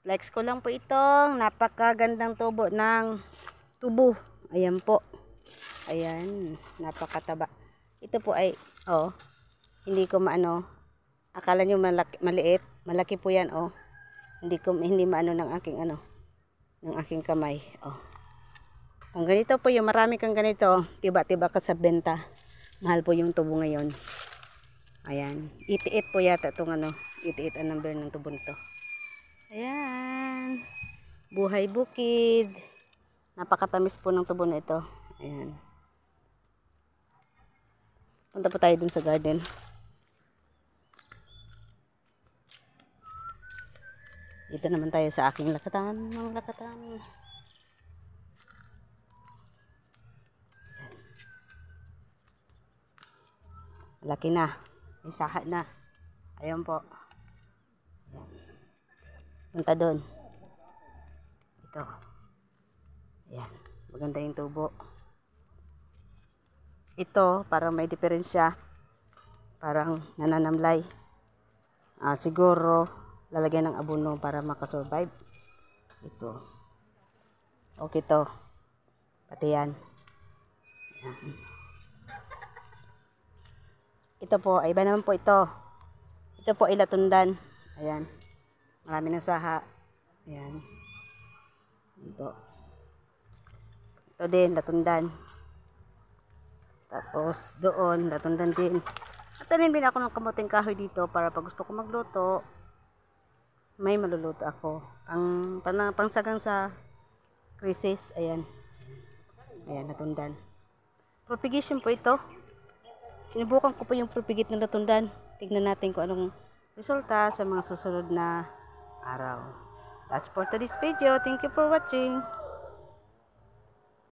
Flex ko lang po itong napakagandang tubo ng tubo. Ayan po. Ayan, napakataba. Ito po ay, hindi ko maano. Akala nyo maliit. Malaki po yan, Hindi maano ng aking ng aking kamay. Kung ganito po yung marami kang ganito, tiba-tiba ka sa benta. Mahal po yung tubo ngayon. Ayan, 88 po yata itong 88 ang number ng tubo nito. Ayan. Buhay bukid. Napakatamis po ng tubo na ito. Ayan. Punta po tayo dun sa garden. Dito naman tayo sa aking lakatan. Mga lakatan. Laki na. May saha na. Ayan po. Punta doon. Ito. Ayan. Maganda yung tubo. Ito, parang may diferensya. Parang nananamlay. Siguro, lalagyan ng abono para makasurvive. Ito. Okay to. Pati yan. Ayan. Ito po, ay iba naman po ito. Ito po ay latundan. Ayan. Marami ng saha. Ayan. Ito. Ito din, latundan. Tapos, doon, latundan din. At tanim din ako ng kamuting kahoy dito para pag gusto ko magluto, may maluluto ako. Pangsagang sa crisis. Ayan. Ayan, latundan. Propagation po ito. Sinubukan ko po yung propagate ng latundan. Tignan natin kung anong resulta sa mga susunod na araw. That's for today's video. Thank you for watching.